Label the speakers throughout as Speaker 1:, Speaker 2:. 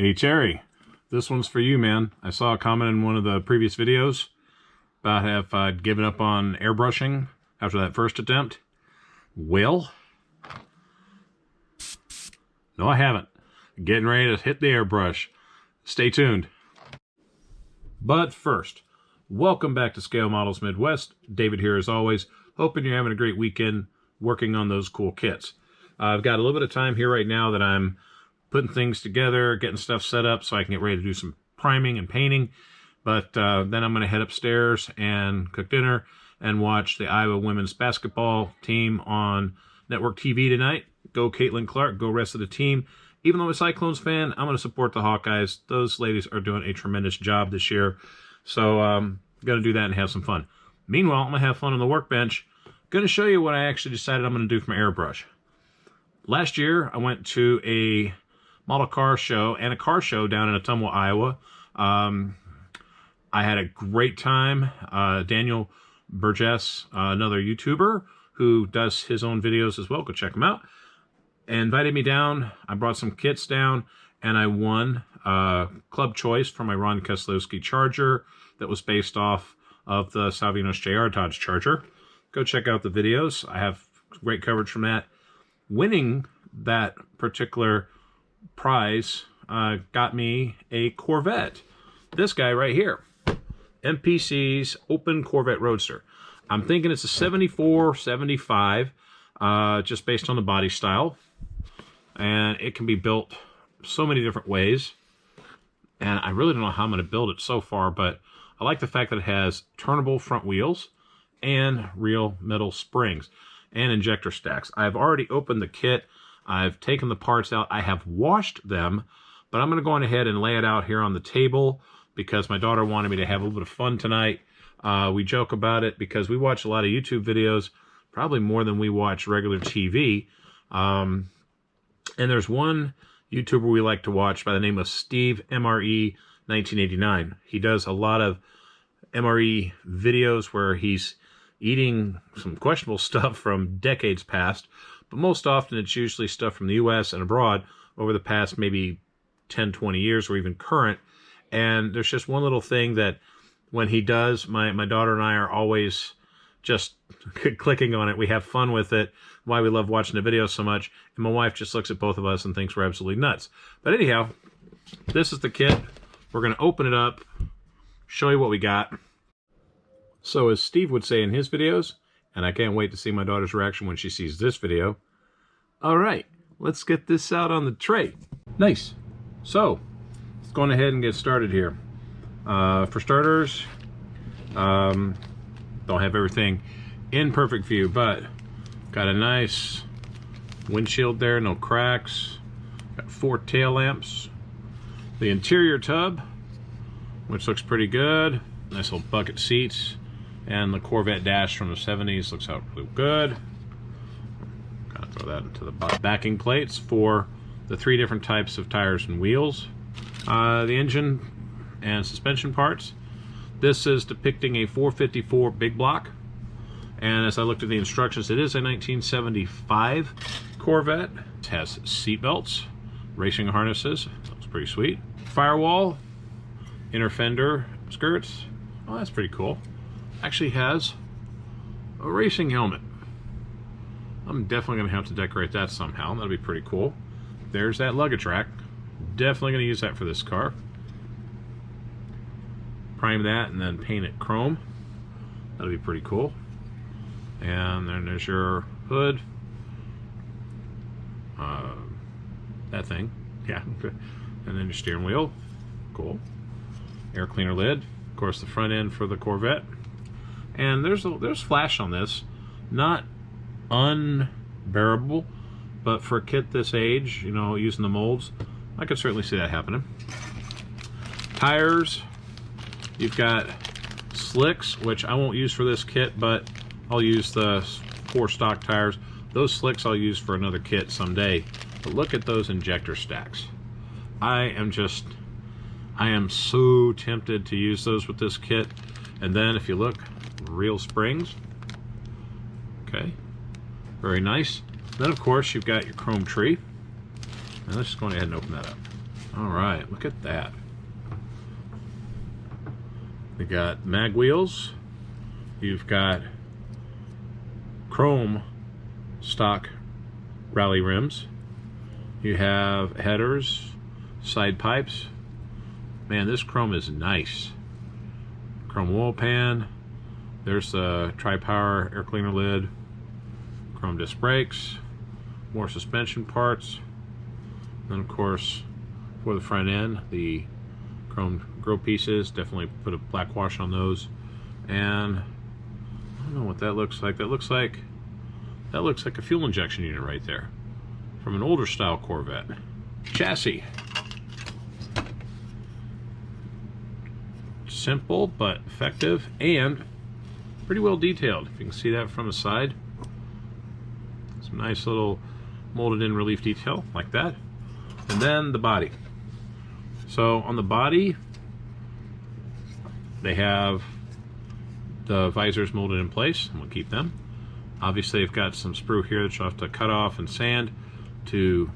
Speaker 1: Hey Terry, this one's for you, man. I saw a comment in one of the previous videos about if I'd given up on airbrushing after that first attempt. Well, no I haven't. Getting ready to hit the airbrush. Stay tuned. But first, welcome back to Scale Models Midwest. David here as always. Hoping you're having a great weekend working on those cool kits. I've got a little bit of time here right now that I'm putting things together, getting stuff set up so I can get ready to do some priming and painting. But then I'm going to head upstairs and cook dinner and watch the Iowa women's basketball team on network TV tonight. Go Caitlin Clark, go rest of the team. Even though I'm a Cyclones fan, I'm going to support the Hawkeyes. Those ladies are doing a tremendous job this year. So I'm going to do that and have some fun. Meanwhile, I'm going to have fun on the workbench. Going to show you what I actually decided I'm going to do for my airbrush. Last year, I went to a model car show and a car show down in Ottumwa, Iowa. I had a great time. Daniel Burgess, another YouTuber who does his own videos as well, go check him out, invited me down. I brought some kits down and I won Club Choice for my Ron Keselowski Charger that was based off of the Salvinos JR Dodge Charger. Go check out the videos. I have great coverage from that. Winning that particular prize got me a Corvette. This guy right here, MPC's Open Corvette Roadster. I'm thinking it's a 74, 75, just based on the body style. And it can be built so many different ways. And I really don't know how I'm going to build it so far, but I like the fact that it has turnable front wheels and real metal springs and injector stacks. I've already opened the kit. I've taken the parts out. I have washed them, but I'm going to go on ahead and lay it out here on the table because my daughter wanted me to have a little bit of fun tonight. We joke about it because we watch a lot of YouTube videos, probably more than we watch regular TV. And there's one YouTuber we like to watch by the name of Steve MRE 1989. He does a lot of MRE videos where he's eating some questionable stuff from decades past, but most often it's usually stuff from the US and abroad over the past maybe 10, 20 years or even current. And there's just one little thing that when he does, my daughter and I are always just clicking on it. We have fun with it, why we love watching the video so much. And my wife just looks at both of us and thinks we're absolutely nuts. But anyhow, this is the kit. We're going to open it up, show you what we got. So as Steve would say in his videos, and I can't wait to see my daughter's reaction when she sees this video. All right, let's get this out on the tray. Nice. So, let's go on ahead and get started here. For starters, don't have everything in perfect view, but got a nice windshield there, no cracks. Got 4 tail lamps. The interior tub, which looks pretty good. Nice little bucket seats. And the Corvette dash from the 70s looks out really good. Gotta throw that into the backing plates for the 3 different types of tires and wheels. The engine and suspension parts. This is depicting a 454 big block. And as I looked at the instructions, it is a 1975 Corvette. It has seat belts, racing harnesses. That's pretty sweet. Firewall, inner fender skirts. Oh, that's pretty cool. Actually has a racing helmet. I'm definitely going to have to decorate that somehow. That'll be pretty cool. There's that luggage rack. Definitely going to use that for this car. Prime that and then paint it chrome. That'll be pretty cool. And then there's your hood. That thing. Yeah. And then your steering wheel. Cool. Air cleaner lid. Of course, the front end for the Corvette. And there's flash on this, not unbearable, but for a kit this age, you know, using the molds, I could certainly see that happening. Tires, you've got slicks, which I won't use for this kit, but I'll use the 4 stock tires. Those slicks I'll use for another kit someday. But look at those injector stacks. I am so tempted to use those with this kit. And then if you look, real springs. Okay, very nice. Then of course you've got your chrome tree. And let's just go ahead and open that up. All right, look at that. We got mag wheels. You've got chrome stock rally rims. You have headers, side pipes. Man, this chrome is nice. Chrome oil pan. There's the tri-power air cleaner lid. Chrome disc brakes. More suspension parts. Then of course, for the front end, the chrome grill pieces. Definitely put a black wash on those. And I don't know what that looks like. That looks like a fuel injection unit right there from an older style Corvette. Chassis. Simple but effective and pretty well detailed. If you can see that from the side. Some nice little molded in relief detail like that. And then the body. So on the body, they have the visors molded in place, and we'll keep them. Obviously, they've got some sprue here that you'll have to cut off and sand to,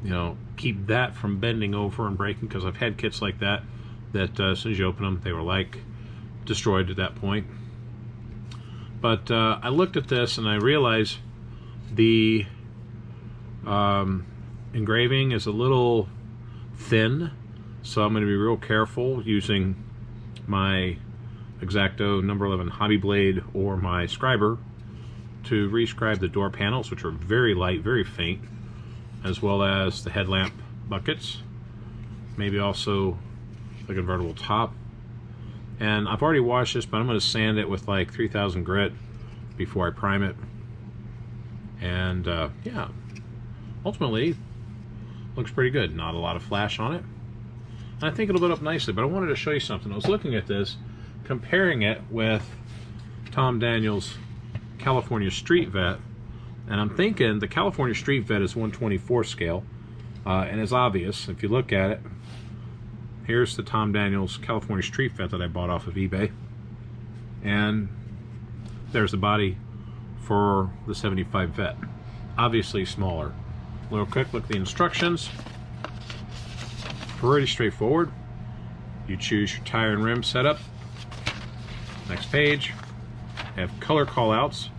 Speaker 1: you know, keep that from bending over and breaking, because I've had kits like that as soon as you open them, they were like destroyed at that point. But I looked at this and I realized the engraving is a little thin, so I'm going to be real careful using my X-Acto number 11 hobby blade or my scriber to rescribe the door panels, which are very light, very faint, as well as the headlamp buckets, maybe also the convertible top. And I've already washed this, but I'm going to sand it with like 3000 grit before I prime it. And yeah, ultimately looks pretty good. Not a lot of flash on it, and I think it'll build up nicely. But I wanted to show you something. I was looking at this, comparing it with Tom Daniel's California Street Vet, and I'm thinking the California Street Vet is 1/24 scale, and it's obvious if you look at it. Here's the Tom Daniel's California Street Vet that I bought off of eBay, and there's the body for the 75 Vet, obviously smaller. Real quick, look at the instructions. Pretty straightforward. You choose your tire and rim setup. Next page, have color callouts.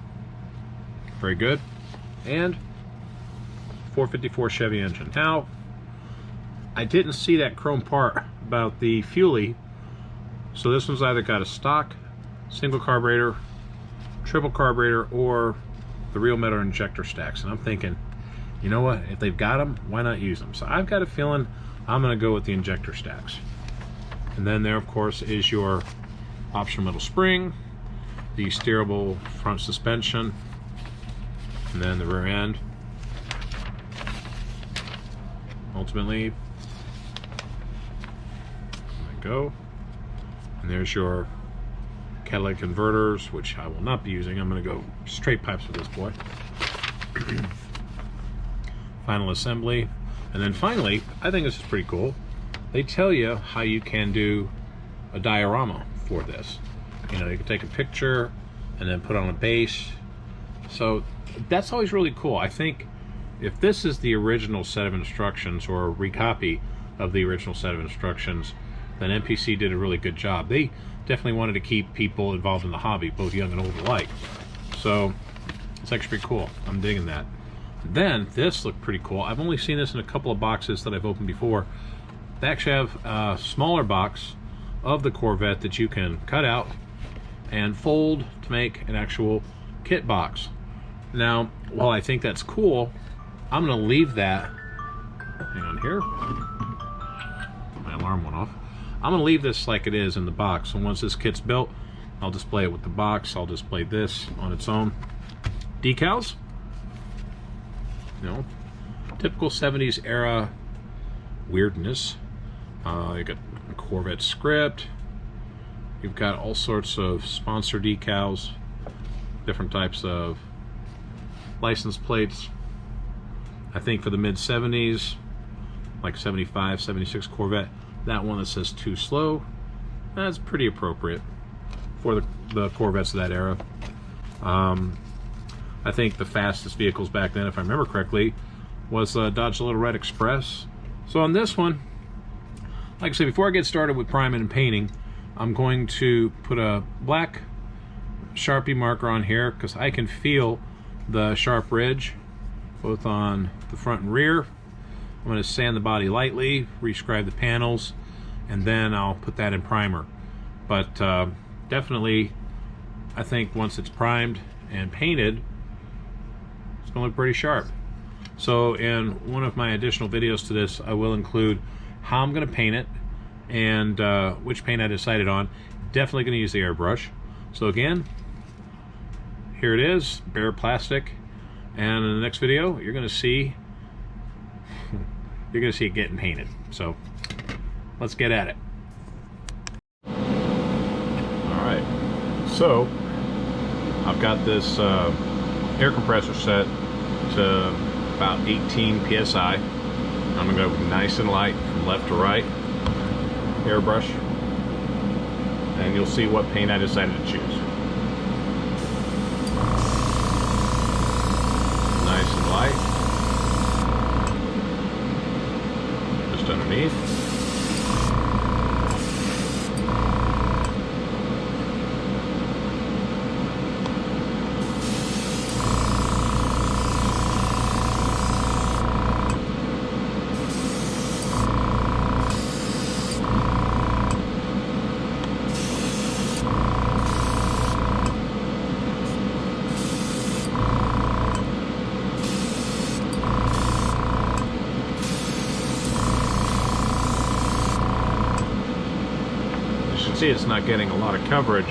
Speaker 1: Very good. And 454 Chevy engine. Now, I didn't see that chrome part about the fuelie, so this one's either got a stock single carburetor, triple carburetor, or the real metal injector stacks. And I'm thinking, you know what, if they've got them, why not use them? So I've got a feeling I'm going to go with the injector stacks. And then there, of course, is your optional metal spring, the steerable front suspension, and then the rear end. Ultimately, there we go. And there's your catalytic converters, which I will not be using. I'm going to go straight pipes with this boy. Final assembly. And then finally, I think this is pretty cool. They tell you how you can do a diorama for this. You know, you can take a picture and then put on a base. So that's always really cool. I think if this is the original set of instructions or a recopy of the original set of instructions, then MPC did a really good job. They definitely wanted to keep people involved in the hobby, both young and old alike. So it's actually pretty cool. I'm digging that. Then this looked pretty cool. I've only seen this in a couple of boxes that I've opened before. They actually have a smaller box of the Corvette that you can cut out and fold to make an actual kit box. Now, while I think that's cool, I'm going to leave that. Hang on here. My alarm went off. I'm going to leave this like it is in the box. And once this kit's built, I'll display it with the box. I'll display this on its own. Decals. You know, typical 70s era weirdness. You got a Corvette script. You've got all sorts of sponsor decals, different types of license plates. I think for the mid 70s, like 75, 76 Corvette, that one that says too slow, that's pretty appropriate for the Corvettes of that era. I think the fastest vehicles back then, if I remember correctly, was Dodge Little Red Express. So on this one, like I said, before I get started with priming and painting, I'm going to put a black Sharpie marker on here because I can feel the sharp ridge both on the front and rear. I'm going to sand the body lightly, rescribe the panels, and then I'll put that in primer. But definitely, I think once it's primed and painted, it's going to look pretty sharp. So in one of my additional videos to this, I will include how I'm going to paint it and which paint I decided on. Definitely going to use the airbrush. So again, here it is, bare plastic, and in the next video you're going to see it getting painted. So let's get at it. All right, so I've got this air compressor set to about 18 psi. I'm going to go nice and light from left to right, airbrush, and you'll see what paint I decided to choose. Nice and light, just underneath. See, it's not getting a lot of coverage,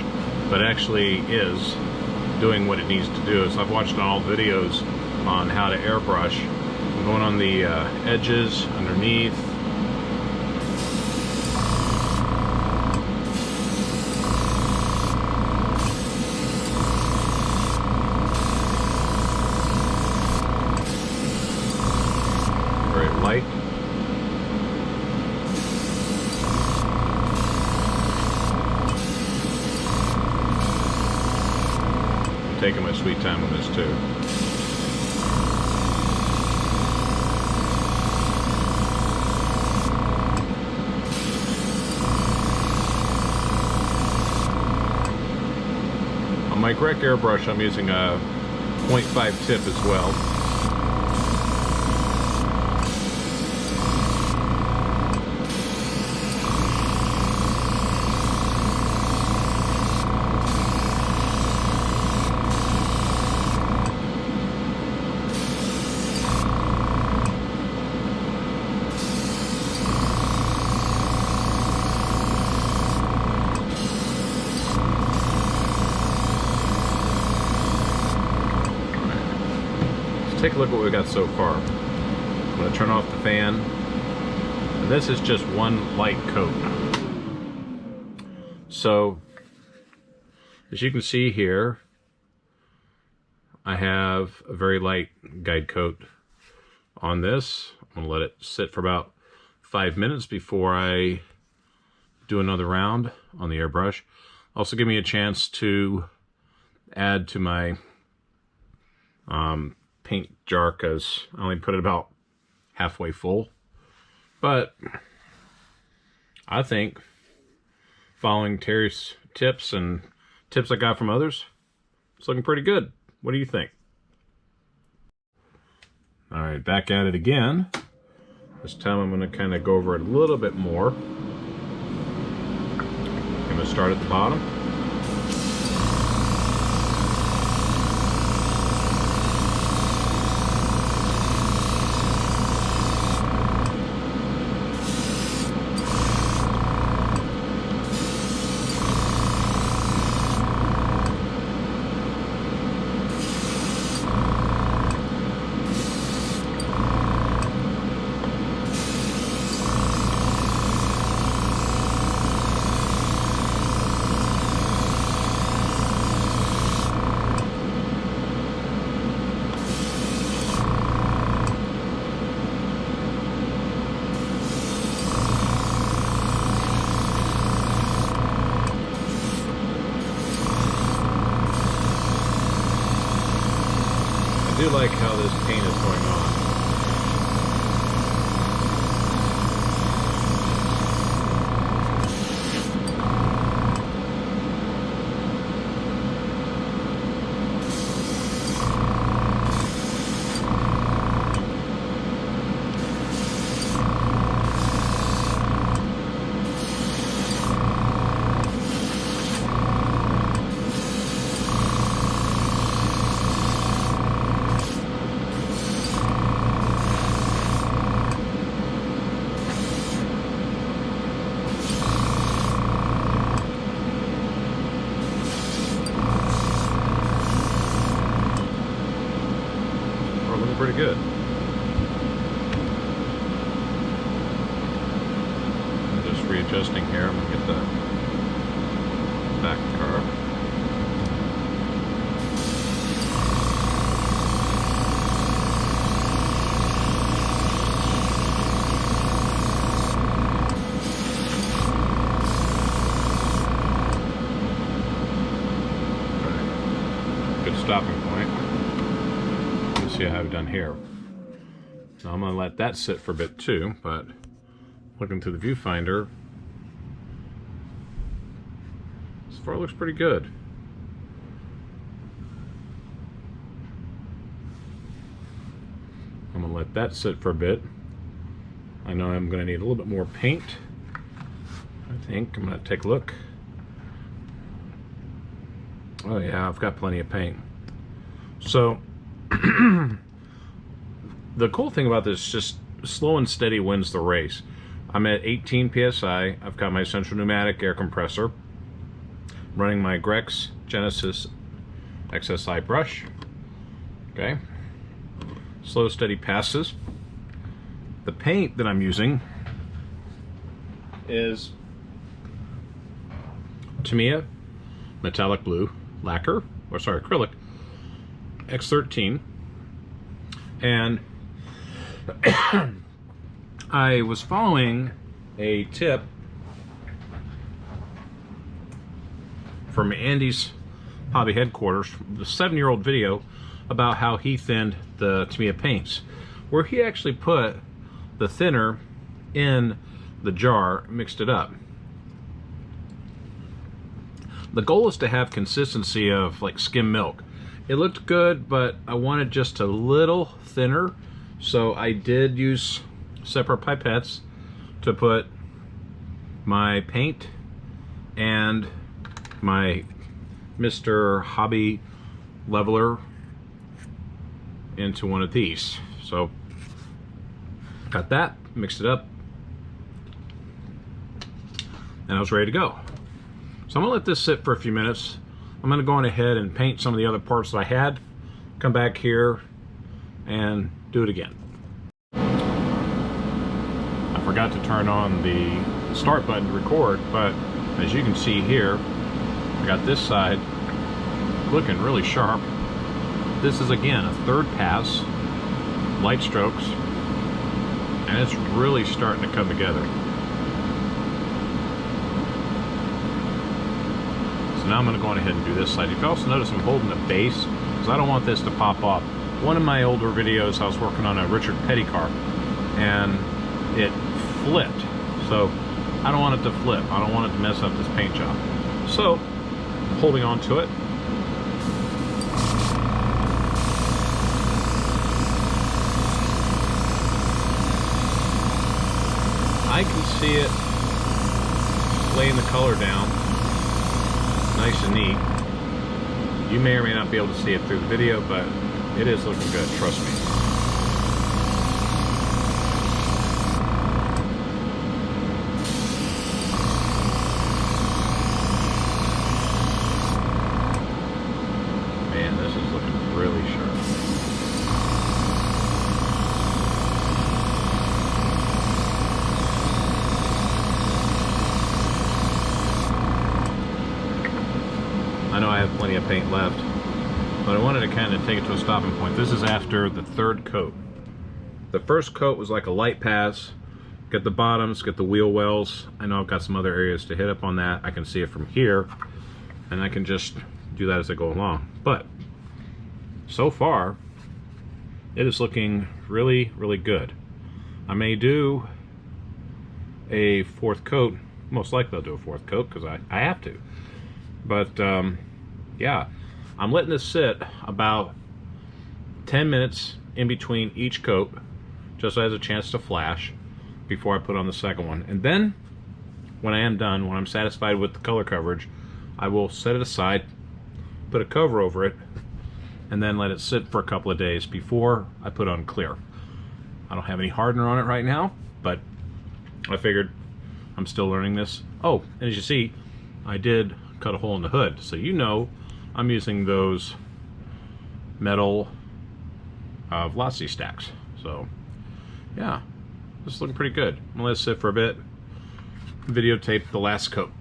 Speaker 1: but actually is doing what it needs to do. So I've watched all videos on how to airbrush. I'm going on the edges, underneath. Very light. Taking my sweet time on this too. On my Grex airbrush, I'm using a 0.5 tip as well. Take a look at what we got so far. I'm going to turn off the fan. And this is just one light coat. So, as you can see here, I have a very light guide coat on this. I'm going to let it sit for about 5 minutes before I do another round on the airbrush. Also give me a chance to add to my paint jar, because I only put it about halfway full. But I think following Terry's tips and tips I got from others, it's looking pretty good. What do you think? All right, back at it again. This time I'm going to kind of go over it a little bit more. I'm going to start at the bottom. I do like how this paint is going on. good. I'm just readjusting here. I'm gonna get the back curve. Good stopping point. Let's see how I've done here. Now I'm going to let that sit for a bit too, but looking through the viewfinder, this far looks pretty good. I'm going to let that sit for a bit. I know I'm going to need a little bit more paint. I think I'm going to take a look. Oh yeah, I've got plenty of paint. So the cool thing about this is just slow and steady wins the race. I'm at 18 psi. I've got my central pneumatic air compressor, running my Grex Genesis XSI brush. Okay, slow steady passes. The paint that I'm using is Tammy metallic blue lacquer, or sorry, acrylic X13. And I was following a tip from Andy's hobby headquarters, the 7-year-old video about how he thinned the Tammy paints, where he actually put the thinner in the jar, mixed it up. The goal is to have consistency of like skim milk. It looked good, but I wanted just a little thinner, so I did use separate pipettes to put my paint and my Mr. Hobby leveler into one of these. So got that, mixed it up, and I was ready to go. So I'm gonna let this sit for a few minutes. I'm gonna go on ahead and paint some of the other parts that I had, come back here and do it again. I forgot to turn on the start button to record, but as you can see here, I got this side looking really sharp. This is again a third pass, light strokes, and it's really starting to come together. So now I'm going to go on ahead and do this side. You can also notice I'm holding the base because I don't want this to pop off. One of my older videos, I was working on a Richard Petty car and it flipped. So I don't want it to flip. I don't want it to mess up this paint job. So I'm holding on to it. I can see it laying the color down nice and neat. You may or may not be able to see it through the video, but it is looking good, trust me. Man, this is looking really sharp. I know I have plenty of paint left, but I wanted to kind of take it to a stopping point. This is after the third coat. The first coat was like a light pass. Get the bottoms, get the wheel wells. I know I've got some other areas to hit up on that. I can see it from here, and I can just do that as I go along. But so far, it is looking really, really good. I may do a fourth coat. Most likely I'll do a fourth coat because I have to. But yeah, I'm letting this sit about 10 minutes in between each coat, just so it has a chance to flash before I put on the second one. And then when I am done, when I'm satisfied with the color coverage, I will set it aside, put a cover over it, and then let it sit for a couple of days before I put on clear. I don't have any hardener on it right now, but I figured I'm still learning this. Oh, and as you see, I did cut a hole in the hood, so you know I'm using those metal velocity stacks. So yeah, this is looking pretty good. I'm gonna let it sit for a bit, videotape the last coat.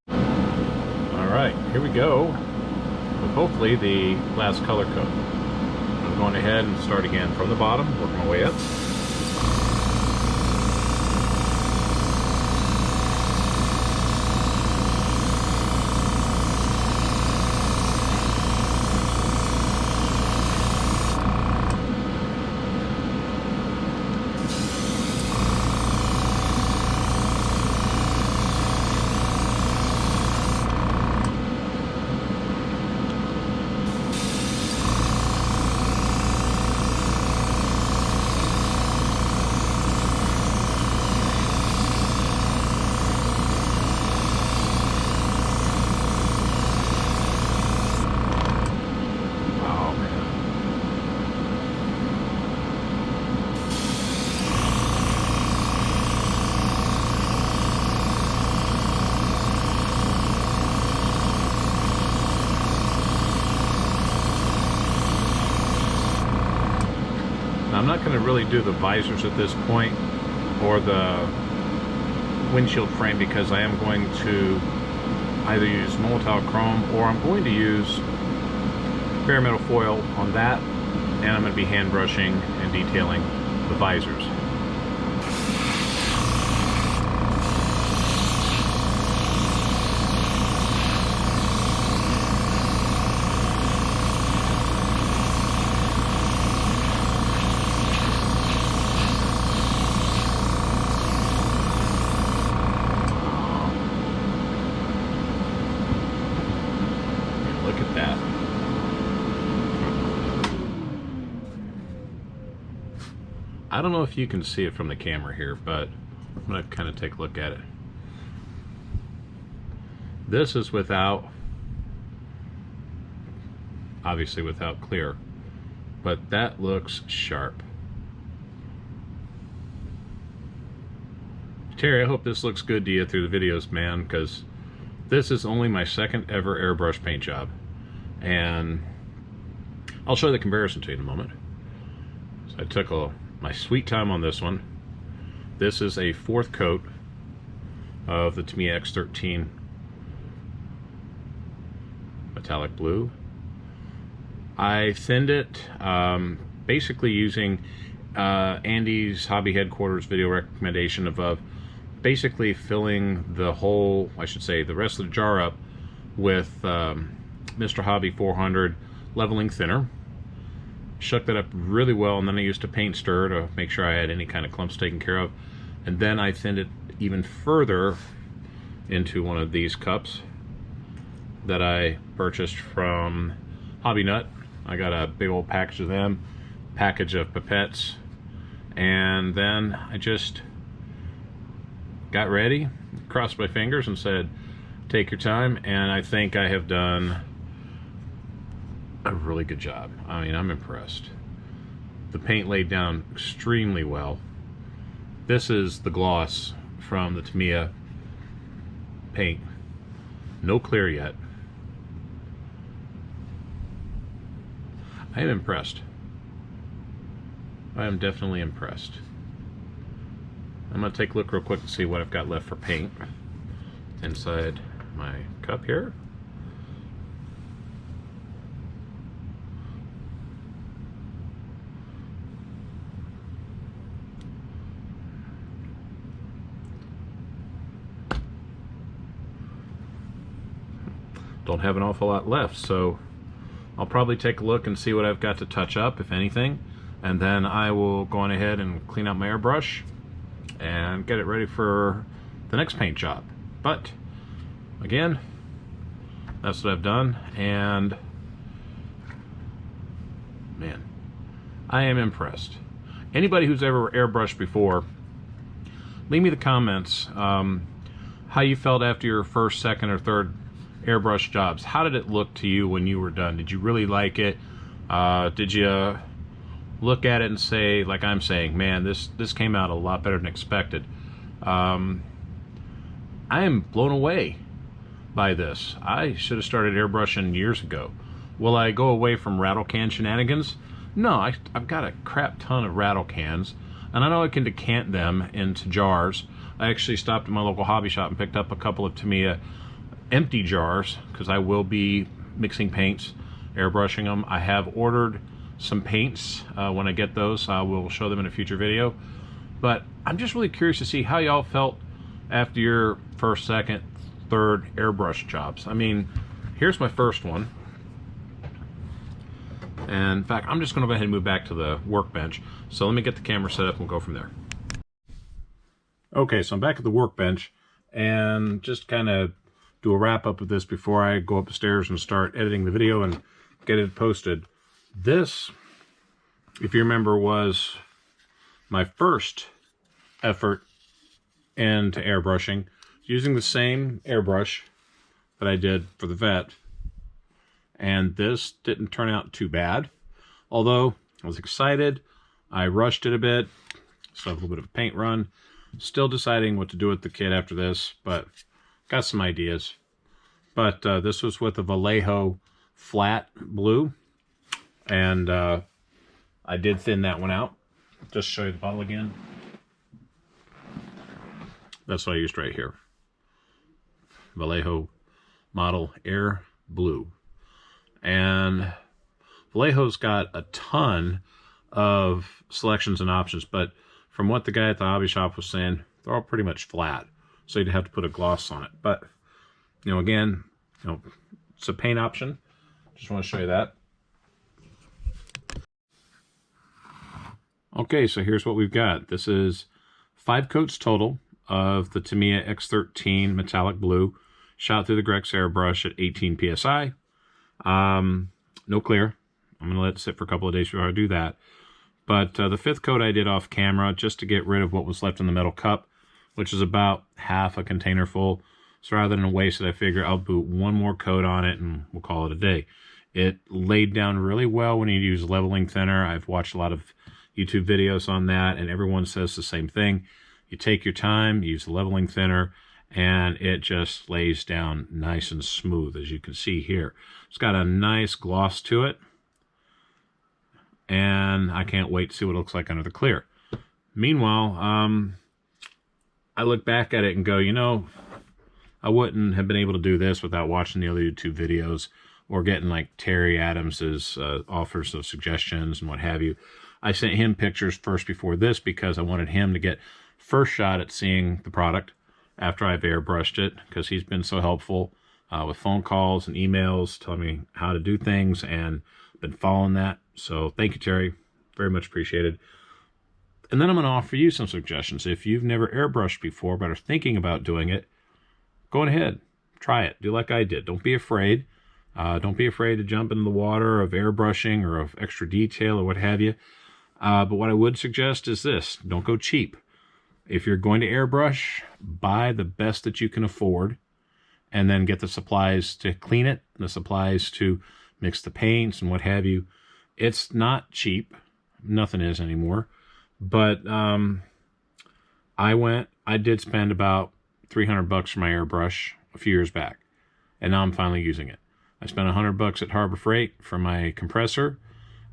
Speaker 1: All right, here we go with hopefully the last color coat. I'm going ahead and start again from the bottom, work my way up. I'm not going to really do the visors at this point or the windshield frame, because I am going to either use Molotov chrome or I'm going to use bare metal foil on that, and I'm going to be hand brushing and detailing the visors. Look at that. I don't know if you can see it from the camera here, but I'm going to kind of take a look at it. This is without, obviously without clear, but that looks sharp. Terry, I hope this looks good to you through the videos, man, because this is only my second ever airbrush paint job, and I'll show you the comparison to you in a moment. So I took my sweet time on this one. This is a fourth coat of the Tammy X13 metallic blue. I thinned it basically using Andy's Hobby Headquarters video recommendation of basically filling the whole, I should say, the rest of the jar up with Mr. Hobby 400 leveling thinner. Shook that up really well, and then I used a paint stir to make sure I had any kind of clumps taken care of. And then I thinned it even further into one of these cups that I purchased from Hobby Nut. I got a big old package of them, package of pipettes, and then I just got ready, crossed my fingers and said, take your time, and I think I have done a really good job. I mean, I'm impressed. The paint laid down extremely well. This is the gloss from the Tammy paint. No clear yet. I am impressed. I am definitely impressed. I'm going to take a look real quick and see what I've got left for paint inside my cup here. Don't have an awful lot left, so I'll probably take a look and see what I've got to touch up, if anything, and then I will go on ahead and clean out my airbrush and get it ready for the next paint job. But again, that's what I've done, and man, I am impressed. Anybody who's ever airbrushed before, leave me the comments how you felt after your first, second, or third airbrush jobs. How did it look to you when you were done? Did you really like it? Did you look at it and say, like I'm saying, man, this came out a lot better than expected? I am blown away by this. I should have started airbrushing years ago. Will I go away from rattle can shenanigans? No, I've got a crap ton of rattle cans, and I know I can decant them into jars. I actually stopped at my local hobby shop and picked up a couple of Tamiya empty jars, because I will be mixing paints, airbrushing them. I have ordered some paints. When I get those, I will show them in a future video. But I'm just really curious to see how y'all felt after your first, second, third airbrush jobs. I mean, here's my first one. And in fact, I'm just going to go ahead and move back to the workbench. So let me get the camera set up and we'll go from there. Okay, so I'm back at the workbench, and just kind of do a wrap up of this before I go upstairs and start editing the video and get it posted. This, if you remember, was my first effort into airbrushing, using the same airbrush that I did for the Vet. And this didn't turn out too bad, although I was excited. I rushed it a bit, so I have a little bit of a paint run. Still deciding what to do with the kit after this, but got some ideas. But this was with a Vallejo flat blue, and I did thin that one out. Just show you the bottle again. That's what I used right here. Vallejo model Air Blue. And Vallejo's got a ton of selections and options, but from what the guy at the hobby shop was saying, they're all pretty much flat, so you'd have to put a gloss on it. But, you know, again, you know, it's a paint option. Just want to show you that. Okay, so here's what we've got. This is 5 coats total of the Tamiya X13 metallic blue, shot through the Grex airbrush at 18 psi. No clear. I'm going to let it sit for a couple of days before I do that. But the 5th coat I did off camera just to get rid of what was left in the metal cup, which is about half a container full. So rather than waste it, I figure I'll put one more coat on it and we'll call it a day. It laid down really well when you use leveling thinner. I've watched a lot of YouTube videos on that, and everyone says the same thing. You take your time, use leveling thinner, and it just lays down nice and smooth, as you can see here. It's got a nice gloss to it, and I can't wait to see what it looks like under the clear. Meanwhile, I look back at it and go, you know, I wouldn't have been able to do this without watching the other YouTube videos or getting like Terry Adams's offers of suggestions and what have you. I sent him pictures first before this because I wanted him to get first shot at seeing the product after I've airbrushed it, because he's been so helpful with phone calls and emails telling me how to do things, and been following that. So thank you, Terry. Very much appreciated. And then I'm going to offer you some suggestions. If you've never airbrushed before but are thinking about doing it, go ahead. Try it. Do like I did. Don't be afraid. Don't be afraid to jump into the water of airbrushing or of extra detail or what have you. But what I would suggest is this. Don't go cheap. If you're going to airbrush, buy the best that you can afford, and then get the supplies to clean it, the supplies to mix the paints and what have you. It's not cheap. Nothing is anymore. But I did spend about $300 for my airbrush a few years back, and now I'm finally using it. I spent $100 at Harbor Freight for my compressor.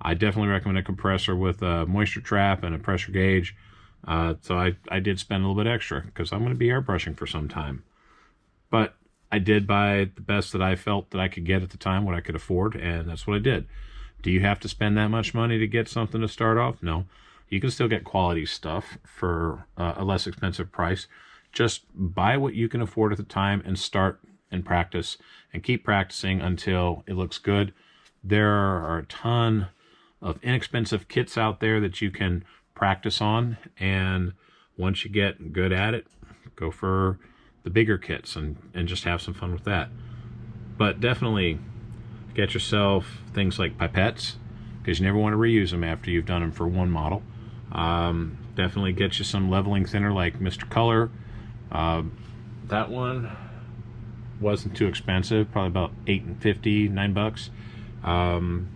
Speaker 1: I definitely recommend a compressor with a moisture trap and a pressure gauge. So I did spend a little bit extra because I'm going to be airbrushing for some time. But I did buy the best that I felt that I could get at the time, what I could afford, and that's what I did. Do you have to spend that much money to get something to start off? No. You can still get quality stuff for a less expensive price. Just buy what you can afford at the time and start and practice and keep practicing until it looks good. There are a ton of inexpensive kits out there that you can practice on, and once you get good at it, go for the bigger kits and just have some fun with that. But definitely get yourself things like pipettes, because you never want to reuse them after you've done them for one model. Definitely get you some leveling thinner like Mr. Color. That one wasn't too expensive, probably about $8.50, $9.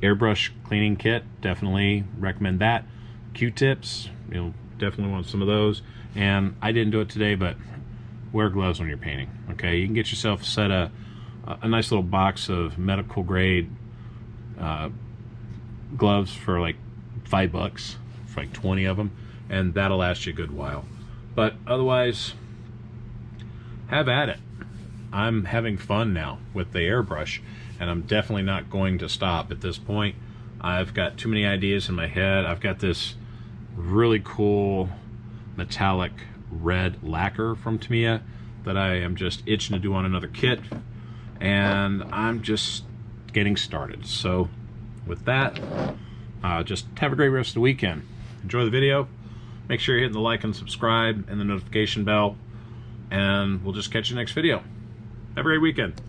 Speaker 1: Airbrush cleaning kit, definitely recommend that. Q-tips, you'll definitely want some of those. And I didn't do it today, but wear gloves when you're painting. Okay, you can get yourself a nice little box of medical grade gloves for like $5 for like 20 of them, and that'll last you a good while. But otherwise, have at it. I'm having fun now with the airbrush, and I'm definitely not going to stop at this point. I've got too many ideas in my head. I've got this really cool metallic red lacquer from Tammy that I am just itching to do on another kit, and I'm just getting started. So with that, just have a great rest of the weekend. Enjoy the video. Make sure you're hitting the like and subscribe and the notification bell, and we'll just catch you next video. Have a great weekend.